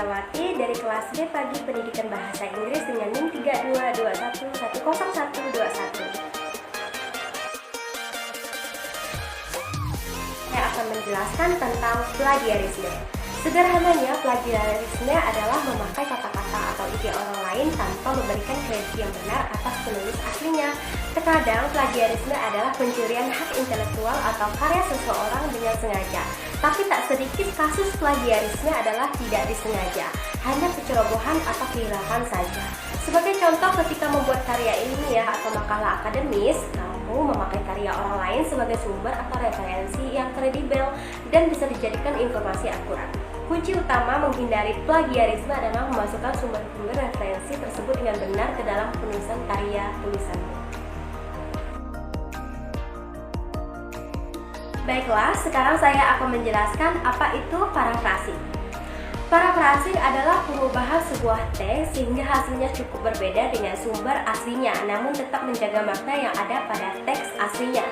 Indrawati dari kelas D Pagi Pendidikan Bahasa Inggris dengan NIM 322110121. Saya akan menjelaskan tentang plagiarisme. Sederhananya, plagiarisme adalah memakai kata-kata atau ide orang lain tanpa memberikan kredit yang benar atas penulis aslinya. Terkadang, plagiarisme adalah pencurian hak intelektual atau karya seseorang dengan sengaja. Tapi tak sedikit kasus plagiarisme adalah tidak disengaja, hanya kecerobohan atau kehilapan saja. Sebagai contoh, ketika membuat karya ilmiah atau makalah akademis, kamu memakai karya orang lain sebagai sumber atau referensi yang kredibel dan bisa dijadikan informasi akurat. Kunci utama menghindari plagiarisme adalah memasukkan sumber-sumber referensi tersebut dengan benar ke dalam penulisan karya tulisanmu. Baiklah, sekarang saya akan menjelaskan apa itu parafrasing. Parafrasing adalah pengubahan sebuah teks sehingga hasilnya cukup berbeda dengan sumber aslinya, namun tetap menjaga makna yang ada pada teks aslinya.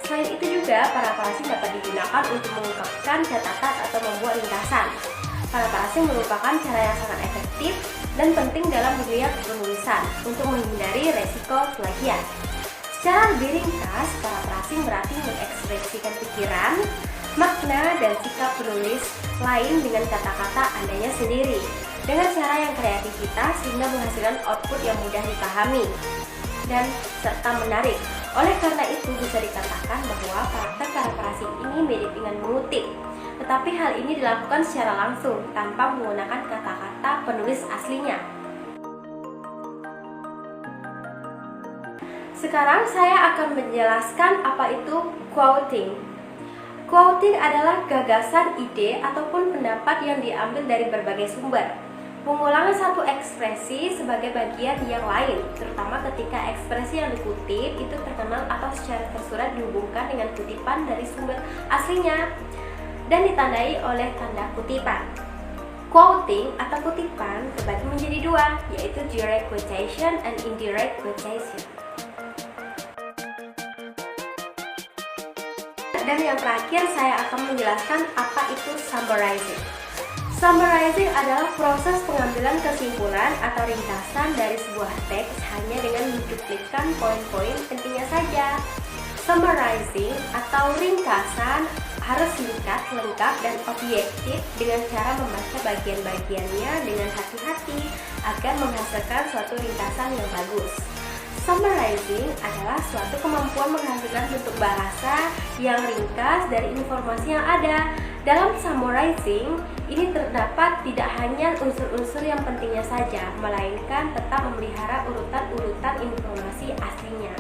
Selain itu juga, parafrasing dapat digunakan untuk mengungkapkan catatan atau membuat ringkasan. Parafrasing merupakan cara yang sangat efektif dan penting dalam dunia penulisan untuk menghindari resiko plagiat. Secara lebih ringkas, parafrasing berarti mengekspresikan pikiran, makna, dan sikap penulis lain dengan kata-kata andanya sendiri, dengan cara yang kreativitas sehingga menghasilkan output yang mudah dipahami dan serta menarik. Oleh karena itu bisa dikatakan bahwa praktek parafrasing ini mirip dengan mengutip, tetapi hal ini dilakukan secara langsung tanpa menggunakan kata-kata penulis aslinya. Sekarang saya akan menjelaskan apa itu quoting. Quoting adalah gagasan, ide, ataupun pendapat yang diambil dari berbagai sumber. Pengulangan satu ekspresi sebagai bagian yang lain, terutama ketika ekspresi yang dikutip itu terkenal atau secara tersurat dihubungkan dengan kutipan dari sumber aslinya dan ditandai oleh tanda kutipan. Quoting atau kutipan terbagi menjadi dua, yaitu direct quotation and indirect quotation. Dan yang terakhir, saya akan menjelaskan apa itu summarizing. Summarizing adalah proses pengambilan kesimpulan atau ringkasan dari sebuah teks hanya dengan mencuplikan poin-poin pentingnya saja. Summarizing atau ringkasan harus singkat, lengkap, dan objektif dengan cara membaca bagian-bagiannya dengan hati-hati agar menghasilkan suatu ringkasan yang bagus. Summarizing adalah suatu kemampuan menghasilkan bentuk bahasa yang ringkas dari informasi yang ada. Dalam summarizing, ini terdapat tidak hanya unsur-unsur yang pentingnya saja, melainkan tetap memelihara urutan-urutan informasi aslinya.